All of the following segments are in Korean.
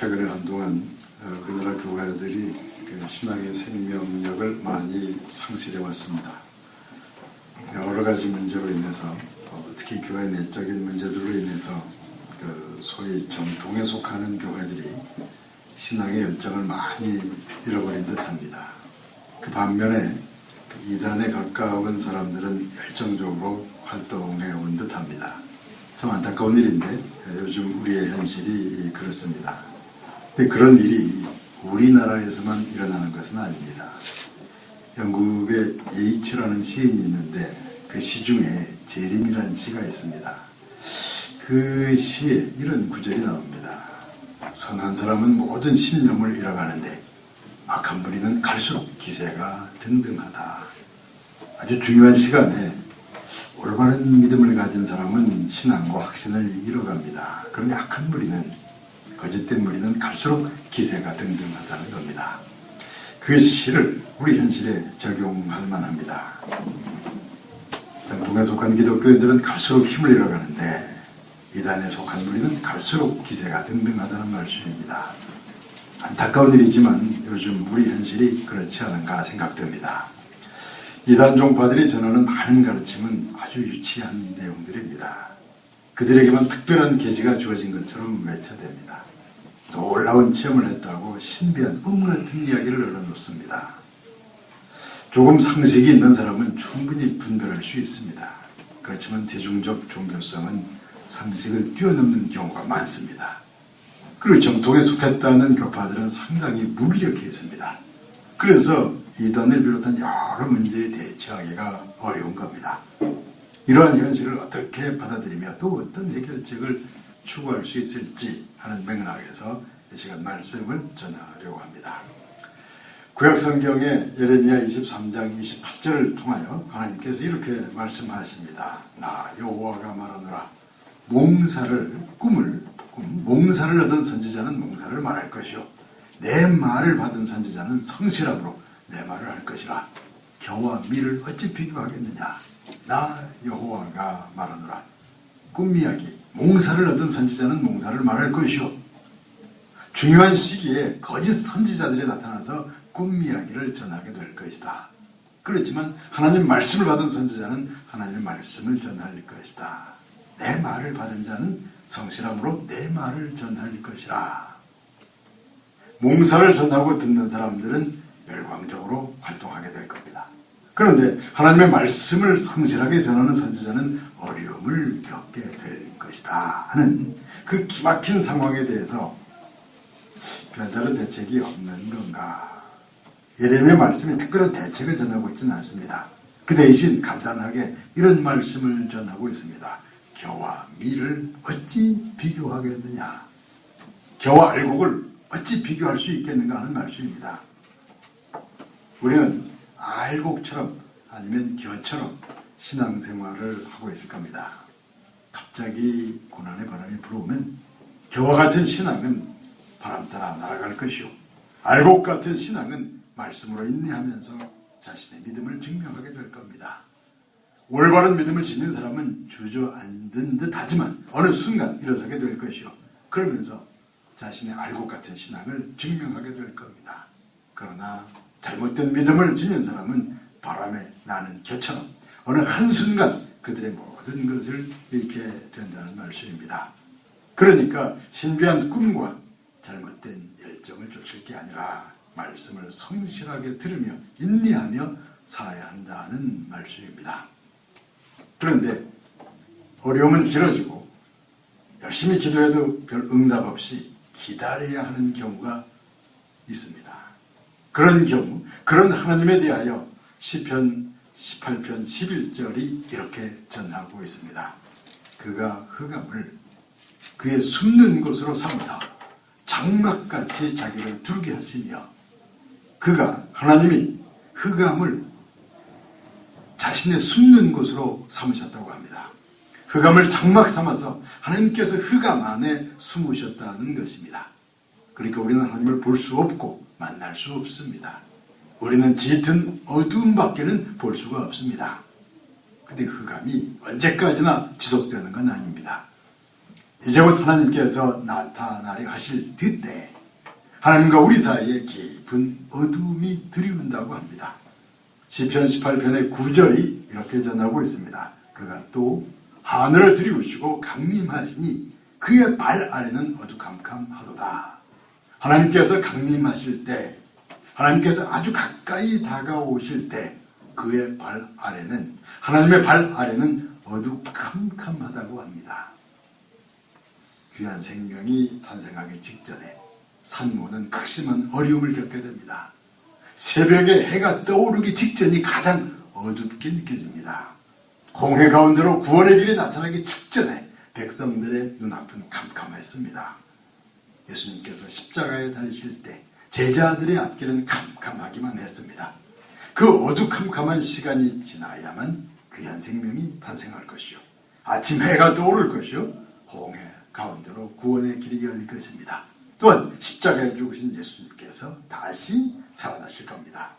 최근에 한동안 우리나라 교회들이 그 신앙의 생명력을 많이 상실해 왔습니다. 여러 가지 문제로 인해서 특히 교회 내적인 문제들로 인해서 그 소위 정통에 속하는 교회들이 신앙의 열정을 많이 잃어버린 듯합니다. 그 반면에 그 이단에 가까운 사람들은 열정적으로 활동해 온 듯합니다. 참 안타까운 일인데 요즘 우리의 현실이 그렇습니다. 근데 그런 일이 우리나라에서만 일어나는 것은 아닙니다. 영국의 예이츠라는 시인이 있는데 그 시 중에 재림이라는 시가 있습니다. 그 시에 이런 구절이 나옵니다. 선한 사람은 모든 신념을 잃어가는데 악한 무리는 갈수록 기세가 등등하다. 아주 중요한 시간에 올바른 믿음을 가진 사람은 신앙과 확신을 잃어갑니다. 그런데 악한 무리는, 거짓된 무리는 갈수록 기세가 등등하다는 겁니다. 그 시를 우리 현실에 적용할 만합니다. 정통에 속한 기독교인들은 갈수록 힘을 잃어가는데 이단에 속한 무리는 갈수록 기세가 등등하다는 말씀입니다. 안타까운 일이지만 요즘 우리 현실이 그렇지 않은가 생각됩니다. 이단 종파들이 전하는 많은 가르침은 아주 유치한 내용들입니다. 그들에게만 특별한 계시가 주어진 것처럼 외쳐댑니다. 놀라운 체험을 했다고 신비한 꿈 같은 이야기를 늘어놓습니다. 조금 상식이 있는 사람은 충분히 분별할 수 있습니다. 그렇지만 대중적 종교성은 상식을 뛰어넘는 경우가 많습니다. 그리고 정통에 속했다는 교파들은 상당히 무기력해 있습니다. 그래서 이단을 비롯한 여러 문제에 대처하기가 어려운 겁니다. 이러한 현실을 어떻게 받아들이며 또 어떤 해결책을 추구할 수 있을지 하는 맥락에서 이 시간 말씀을 전하려고 합니다. 구약성경의 예레미야 23장 28절을 통하여 하나님께서 이렇게 말씀하십니다. 나 여호와가 말하노라. 몽사를 얻은 선지자는 몽사를 말할 것이요 내 말을 받은 선지자는 성실함으로 내 말을 할 것이라. 겨와 미를 어찌 비교하겠느냐. 나 여호와가 말하노라. 꿈 이야기. 몽사를 얻은 선지자는 몽사를 말할 것이요. 중요한 시기에 거짓 선지자들이 나타나서 꿈 이야기를 전하게 될 것이다. 그렇지만 하나님 말씀을 받은 선지자는 하나님의 말씀을 전할 것이다. 내 말을 받은 자는 성실함으로 내 말을 전할 것이라. 몽사를 전하고 듣는 사람들은 열광적으로 활동하게 될 겁니다. 그런데 하나님의 말씀을 성실하게 전하는 선지자는 어려움을 겪게 될 것이다 하는 그 기막힌 상황에 대해서 별다른 대책이 없는 건가? 예레미야 말씀이 특별한 대책을 전하고 있지는 않습니다. 그 대신 간단하게 이런 말씀을 전하고 있습니다. 겨와 미를 어찌 비교하겠느냐. 겨와 알곡을 어찌 비교할 수 있겠는가 하는 말씀입니다. 우리는 알곡처럼 아니면 겨처럼 신앙생활을 하고 있을 겁니다. 갑자기 고난의 바람이 불어오면 겨와 같은 신앙은 바람 따라 날아갈 것이요 알곡 같은 신앙은 말씀으로 인내하면서 자신의 믿음을 증명하게 될 겁니다. 올바른 믿음을 지닌 사람은 주저앉은 듯 하지만 어느 순간 일어서게 될 것이요 그러면서 자신의 알곡 같은 신앙을 증명하게 될 겁니다. 그러나 잘못된 믿음을 지닌 사람은 바람에 나는 겨처럼 어느 한순간 그들의 모든 것을 잃게 된다는 말씀입니다. 그러니까 신비한 꿈과 잘못된 열정을 쫓을 게 아니라 말씀을 성실하게 들으며 인내하며 살아야 한다는 말씀입니다. 그런데 어려움은 길어지고 열심히 기도해도 별 응답 없이 기다려야 하는 경우가 있습니다. 그런 경우, 그런 하나님에 대하여 시편 18편 11절이 이렇게 전하고 있습니다. 그가 흑암을 그의 숨는 곳으로 삼사 장막같이 자기를 두르게 하시며 그가 하나님이 흑암을 자신의 숨는 곳으로 삼으셨다고 합니다. 흑암을 장막 삼아서 하나님께서 흑암 안에 숨으셨다는 것입니다. 그러니까 우리는 하나님을 볼 수 없고 만날 수 없습니다. 우리는 짙은 어두움밖에는 볼 수가 없습니다. 근데 흑암이 언제까지나 지속되는 건 아닙니다. 이제 곧 하나님께서 나타나려 하실 그때 하나님과 우리 사이에 깊은 어둠이 들이운다고 합니다. 시편 18편의 9절이 이렇게 전하고 있습니다. 그가 또 하늘을 들이우시고 강림하시니 그의 발 아래는 어두컴컴하도다. 하나님께서 강림하실 때, 하나님께서 아주 가까이 다가오실 때 그의 발 아래는, 하나님의 발 아래는 어두컴컴하다고 합니다. 귀한 생명이 탄생하기 직전에 산모는 극심한 어려움을 겪게 됩니다. 새벽에 해가 떠오르기 직전이 가장 어둡게 느껴집니다. 홍해 가운데로 구원의 길이 나타나기 직전에 백성들의 눈앞은 캄캄했습니다. 예수님께서 십자가에 달리실 때 제자들의 앞길은 캄캄하기만 했습니다. 그 어두컴컴한 시간이 지나야만 귀한 생명이 탄생할 것이요, 아침 해가 떠오를 것이요, 홍해 가운데로 구원의 길이 열릴 것입니다. 또한 십자가에 죽으신 예수님께서 다시 살아나실 겁니다.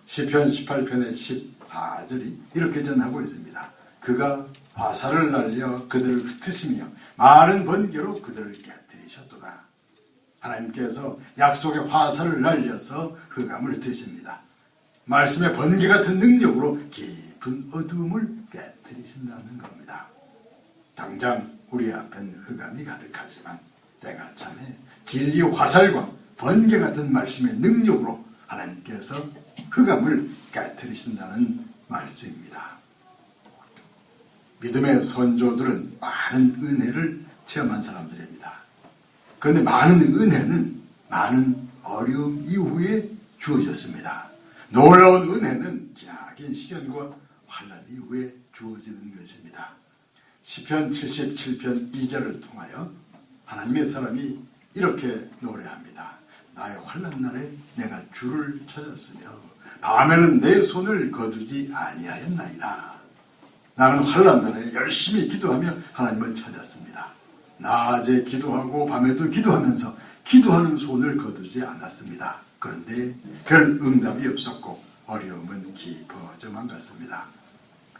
시편 18편의 14절이 이렇게 전하고 있습니다. 그가 화살을 날려 그들을 흩으시며 많은 번개로 그들을 깨뜨리셨도다. 하나님께서 약속의 화살을 날려서 흑암을 흩으십니다. 말씀의 번개 같은 능력으로 깊은 어두움을 깨뜨리신다는 겁니다. 당장 우리 앞엔 흑암이 가득하지만 때가 참에 진리의 화살과 번개 같은 말씀의 능력으로 하나님께서 흑암을 깨뜨리신다는 말씀입니다. 믿음의 선조들은 많은 은혜를 체험한 사람들입니다. 그런데 많은 은혜는 많은 어려움 이후에 주어졌습니다. 놀라운 은혜는 기나긴 시련과 환난 이후에 주어지는 것입니다. 시편 77편 2절을 통하여 하나님의 사람이 이렇게 노래합니다. 나의 환난 날에 내가 주를 찾았으며 밤에는 내 손을 거두지 아니하였나이다. 나는 환난 날에 열심히 기도하며 하나님을 찾았습니다. 낮에 기도하고 밤에도 기도하면서 기도하는 손을 거두지 않았습니다. 그런데 별 응답이 없었고 어려움은 깊어져만 갔습니다.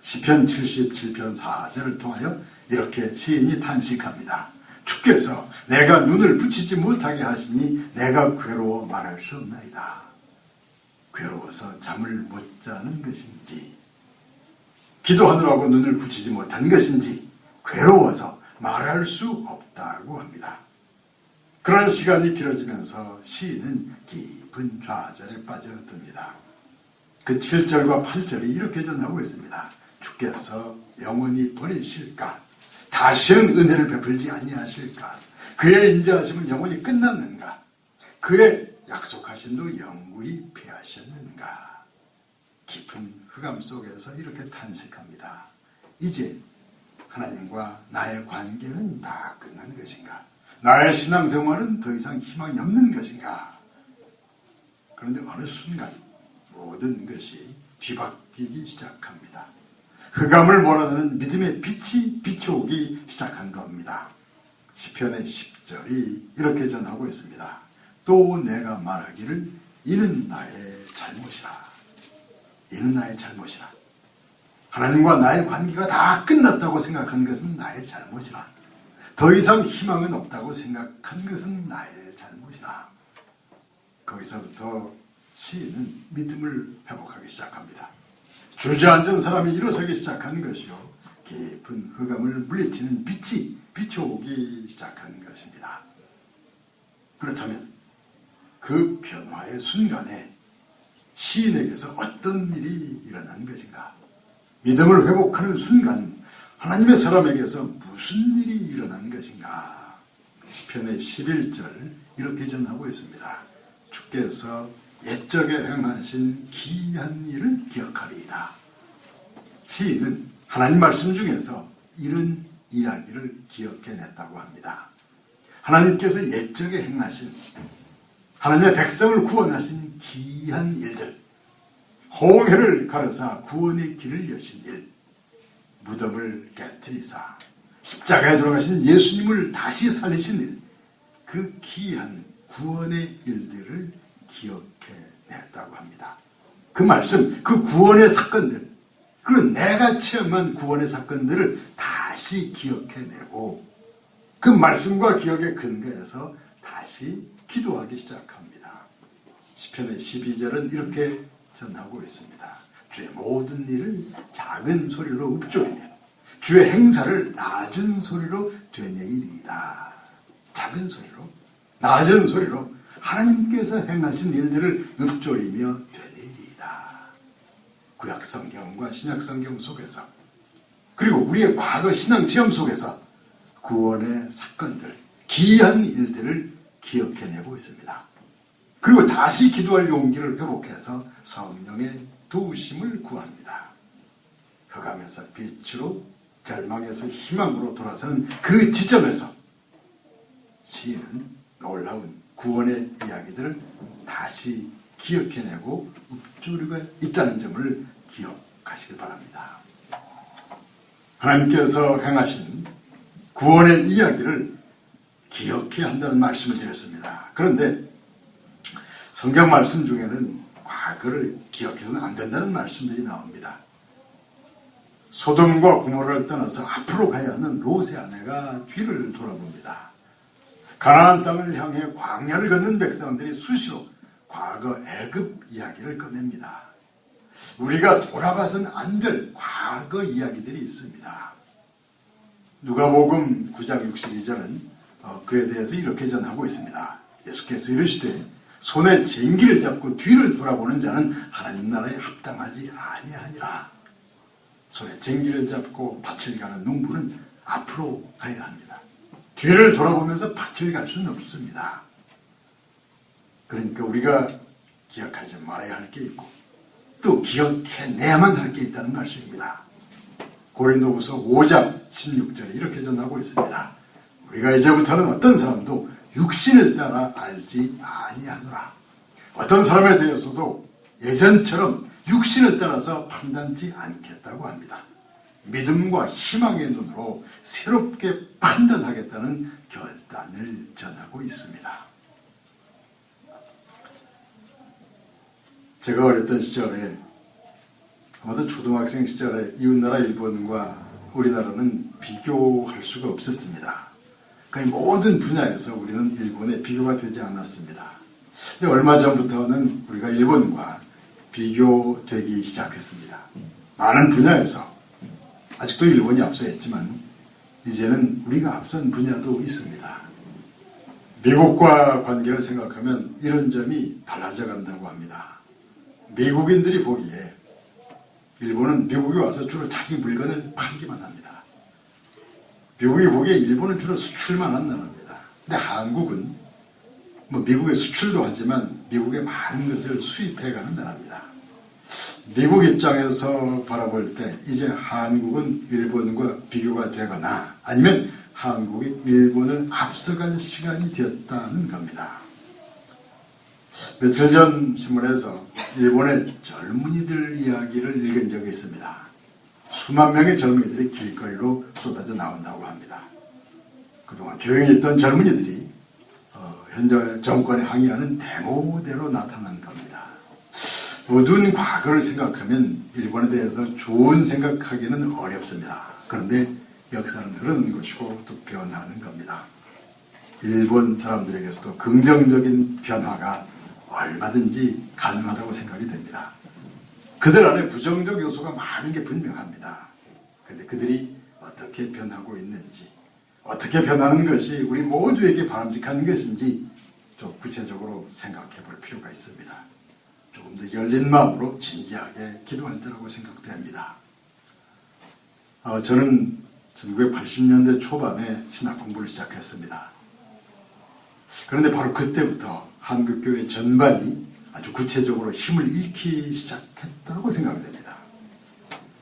시편 77편 4절을 통하여 이렇게 시인이 탄식합니다. 주께서 내가 눈을 붙이지 못하게 하시니 내가 괴로워 말할 수 없나이다. 괴로워서 잠을 못 자는 것인지, 기도하느라고 눈을 붙이지 못한 것인지 괴로워서 말할 수 없다고 합니다. 그런 시간이 길어지면서 시인은 깊은 좌절에 빠져듭니다. 그 7절과 8절이 이렇게 전하고 있습니다. 주께서 영원히 버리실까? 다시는 은혜를 베풀지 아니하실까? 그의 인자하심은 영원히 끝났는가? 그의 약속하신도 영구히 패하셨는가? 깊은 흑암 속에서 이렇게 탄식합니다. 이제 하나님과 나의 관계는 다 끝난 것인가? 나의 신앙생활은 더 이상 희망이 없는 것인가? 그런데 어느 순간 모든 것이 뒤바뀌기 시작합니다. 흑암을 몰아내는 믿음의 빛이 비춰오기 시작한 겁니다. 시편의 10절이 이렇게 전하고 있습니다. 또 내가 말하기를 이는 나의 잘못이라. 이는 나의 잘못이라. 하나님과 나의 관계가 다 끝났다고 생각한 것은 나의 잘못이라. 더 이상 희망은 없다고 생각한 것은 나의 잘못이라. 거기서부터 시인은 믿음을 회복하기 시작합니다. 주저앉은 사람이 일어서기 시작한 것이요, 깊은 흑암을 물리치는 빛이 비춰오기 시작한 것입니다. 그렇다면 그 변화의 순간에 시인에게서 어떤 일이 일어난 것인가? 믿음을 회복하는 순간 하나님의 사람에게서 무슨 일이 일어난 것인가? 시편의 11절 이렇게 전하고 있습니다. 주께서 옛적에 행하신 기이한 일을 기억하리이다. 시인은 하나님 말씀 중에서 이런 이야기를 기억해냈다고 합니다. 하나님께서 옛적에 행하신, 하나님의 백성을 구원하신 기이한 일들, 홍해를 가르사 구원의 길을 여신 일, 무덤을 깨뜨리사 십자가에 돌아가신 예수님을 다시 살리신 일, 그 기이한 구원의 일들을 기억해냈다고 합니다. 그 말씀, 그 구원의 사건들, 그리고 내가 체험한 구원의 사건들을 다시 기억해내고 그 말씀과 기억에 근거해서 다시 기도하기 시작합니다. 시편의 12절은 이렇게 전하고 있습니다. 주의 모든 일을 작은 소리로 읊조리며 주의 행사를 낮은 소리로 되뇌이리이다. 작은 소리로, 낮은 소리로 하나님께서 행하신 일들을 읊조리며 되뇌이리이다. 구약성경과 신약성경 속에서, 그리고 우리의 과거 신앙 체험 속에서 구원의 사건들, 기이한 일들을 기억해내고 있습니다. 그리고 다시 기도할 용기를 회복해서 성령의 도우심을 구합니다. 흑암에서 빛으로, 절망에서 희망으로 돌아서는 그 지점에서 시인은 놀라운 구원의 이야기들을 다시 기억해내고 읊조리고 있다는 점을 기억하시길 바랍니다. 하나님께서 행하신 구원의 이야기를 기억해야 한다는 말씀을 드렸습니다. 그런데 성경 말씀 중에는 과거를 기억해서는 안 된다는 말씀들이 나옵니다. 소돔과 고모라를 떠나서 앞으로 가야 하는 롯의 아내가 뒤를 돌아봅니다. 가나안 땅을 향해 광야를 걷는 백성들이 수시로 과거 애굽 이야기를 꺼냅니다. 우리가 돌아가서는 안 될 과거 이야기들이 있습니다. 누가복음 9장 62절은 그에 대해서 이렇게 전하고 있습니다. 예수께서 이르시되 손에 쟁기를 잡고 뒤를 돌아보는 자는 하나님 나라에 합당하지 아니하니라. 손에 쟁기를 잡고 밭을 가는 농부는 앞으로 가야 합니다. 뒤를 돌아보면서 밭을 갈 수는 없습니다. 그러니까 우리가 기억하지 말아야 할 게 있고 또 기억해내야만 할 게 있다는 말씀입니다. 고린도후서 5장 16절에 이렇게 전하고 있습니다. 우리가 이제부터는 어떤 사람도 육신을 따라 알지 아니하노라. 어떤 사람에 대해서도 예전처럼 육신을 따라서 판단치 않겠다고 합니다. 믿음과 희망의 눈으로 새롭게 판단하겠다는 결단을 전하고 있습니다. 제가 어렸던 시절에, 아마도 초등학생 시절에 이웃나라 일본과 우리나라는 비교할 수가 없었습니다. 거의 모든 분야에서 우리는 일본에 비교가 되지 않았습니다. 근데 얼마 전부터는 우리가 일본과 비교되기 시작했습니다. 많은 분야에서 아직도 일본이 앞서 있지만 이제는 우리가 앞선 분야도 있습니다. 미국과 관계를 생각하면 이런 점이 달라져 간다고 합니다. 미국인들이 보기에 일본은 미국에 와서 주로 자기 물건을 팔기만 합니다. 미국이 보기에 일본은 주로 수출만 한 나라입니다. 근데 한국은 미국에 수출도 하지만 미국의 많은 것을 수입해가는 나라입니다. 미국 입장에서 바라볼 때 이제 한국은 일본과 비교가 되거나 아니면 한국이 일본을 앞서갈 시간이 되었다는 겁니다. 며칠 전 신문에서 일본의 젊은이들 이야기를 읽은 적이 있습니다. 수만 명의 젊은이들이 길거리로 쏟아져 나온다고 합니다. 그동안 조용히 있던 젊은이들이 현재 정권에 항의하는 데모대로 나타난 겁니다. 어두운 과거를 생각하면 일본에 대해서 좋은 생각하기는 어렵습니다. 그런데 역사는 흐르는 것이고 또 변하는 겁니다. 일본 사람들에게서도 긍정적인 변화가 얼마든지 가능하다고 생각이 됩니다. 그들 안에 부정적 요소가 많은 게 분명합니다. 그런데 그들이 어떻게 변하고 있는지, 어떻게 변하는 것이 우리 모두에게 바람직한 것인지 좀 구체적으로 생각해 볼 필요가 있습니다. 조금 더 열린 마음으로 진지하게 기도할 때라고 생각됩니다. 저는 1980년대 초반에 신학 공부를 시작했습니다. 그런데 바로 그때부터 한국교회 전반이 아주 구체적으로 힘을 잃기 시작했다고 생각됩니다.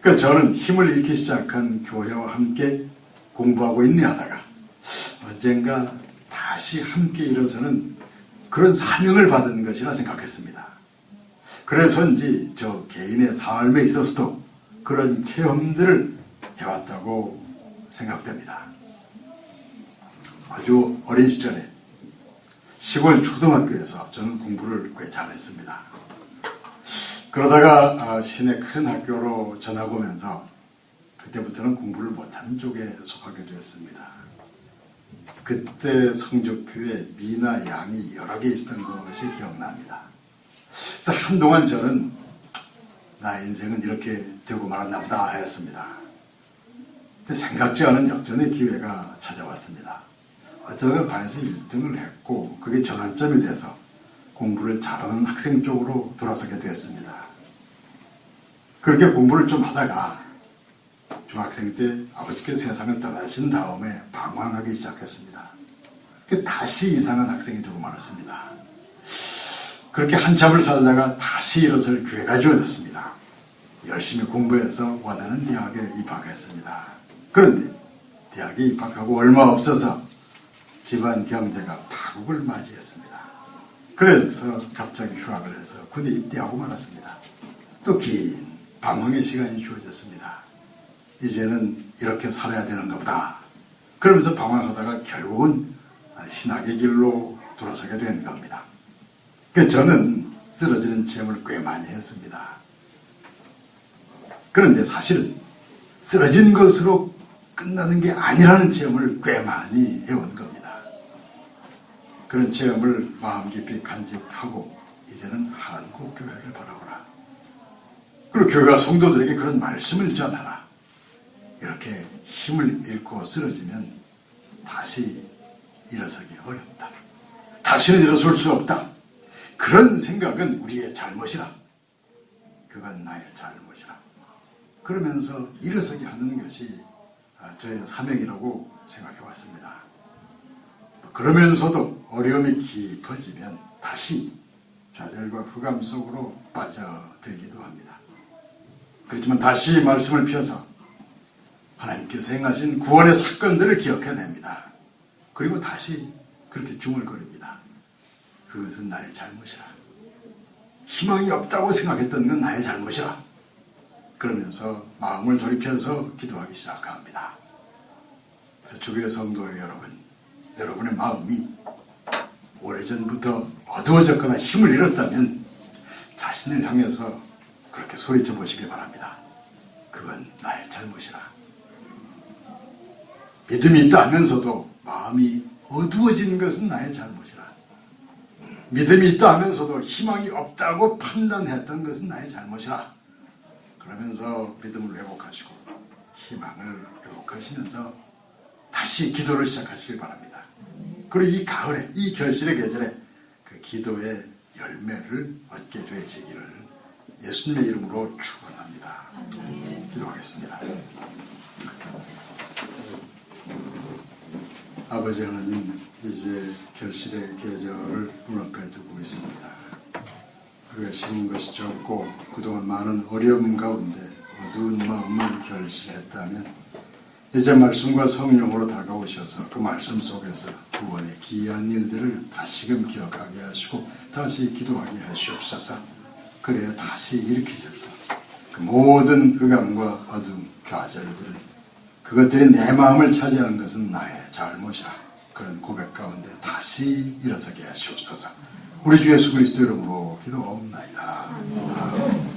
그러니까 저는 힘을 잃기 시작한 교회와 함께 공부하고 있네 하다가 언젠가 다시 함께 일어서는 그런 사명을 받은 것이라 생각했습니다. 그래서인지 저 개인의 삶에 있어서도 그런 체험들을 해왔다고 생각됩니다. 아주 어린 시절에 시골 초등학교에서 저는 공부를 꽤 잘했습니다. 그러다가 시내 큰 학교로 전학 오면서 그때부터는 공부를 못하는 쪽에 속하게 되었습니다. 그때 성적표에 미나 양이 여러 개 있었던 것이 기억납니다. 그래서 한동안 저는 나의 인생은 이렇게 되고 말았나 보다 하였습니다. 근데 생각지 않은 역전의 기회가 찾아왔습니다. 어쩌다가 반에서 1등을 했고 그게 전환점이 돼서 공부를 잘하는 학생 쪽으로 돌아서게 됐습니다. 그렇게 공부를 좀 하다가 중학생 때 아버지께서 세상을 떠나신 다음에 방황하기 시작했습니다. 다시 이상한 학생이 되고 말았습니다. 그렇게 한참을 살다가 다시 일어설 기회가 주어졌습니다. 열심히 공부해서 원하는 대학에 입학했습니다. 그런데 대학에 입학하고 얼마 없어서 집안 경제가 파국을 맞이했습니다. 그래서 갑자기 휴학을 해서 군에 입대하고 말았습니다. 또 긴 방황의 시간이 주어졌습니다. 이제는 이렇게 살아야 되는가 보다. 그러면서 방황하다가 결국은 신학의 길로 돌아서게 된 겁니다. 저는 쓰러지는 체험을 꽤 많이 했습니다. 그런데 사실은 쓰러진 것으로 끝나는 게 아니라는 체험을 꽤 많이 해온 겁니다. 그런 체험을 마음 깊이 간직하고 이제는 한국교회를 바라보라. 그리고 교회와 성도들에게 그런 말씀을 전하라. 이렇게 힘을 잃고 쓰러지면 다시 일어서기 어렵다. 다시는 일어설 수 없다. 그런 생각은 우리의 잘못이라. 그건 나의 잘못이라. 그러면서 일어서게 하는 것이 저의 사명이라고 생각해 왔습니다. 그러면서도 어려움이 깊어지면 다시 좌절과 흑암 속으로 빠져들기도 합니다. 그렇지만 다시 말씀을 펴서 하나님께서 행하신 구원의 사건들을 기억해냅니다. 그리고 다시 그렇게 중얼거립니다. 그것은 나의 잘못이라. 희망이 없다고 생각했던 건 나의 잘못이라. 그러면서 마음을 돌이켜서 기도하기 시작합니다. 그래서 주교의 성도 여러분, 여러분의 마음이 오래전부터 어두워졌거나 힘을 잃었다면 자신을 향해서 그렇게 소리쳐 보시기 바랍니다. 그건 나의 잘못이라. 믿음이 있다 하면서도 마음이 어두워진 것은 나의 잘못이라. 믿음이 있다 하면서도 희망이 없다고 판단했던 것은 나의 잘못이라. 그러면서 믿음을 회복하시고 희망을 회복하시면서 다시 기도를 시작하시길 바랍니다. 그리고 이 가을에, 이 결실의 계절에 그 기도의 열매를 얻게 되시기를 예수님의 이름으로 축원합니다. 기도하겠습니다. 아버지 하나님, 이제 결실의 계절을 눈앞에 두고 있습니다. 우리가 심은 것이 적고 그동안 많은 어려움 가운데 어두운 마음을 결실했다면 이제 말씀과 성령으로 다가오셔서 그 말씀 속에서 구원의 기이한 일들을 다시금 기억하게 하시고 다시 기도하게 하시옵소서. 그래야 다시 일으키셔서 그 모든 흑암과 어둠, 좌절들은 그것들이 내 마음을 차지하는 것은 나의 잘못이라. 그런 고백 가운데 다시 일어서게 하시옵소서. 우리 주 예수 그리스도 이름으로 기도하옵나이다. 아멘.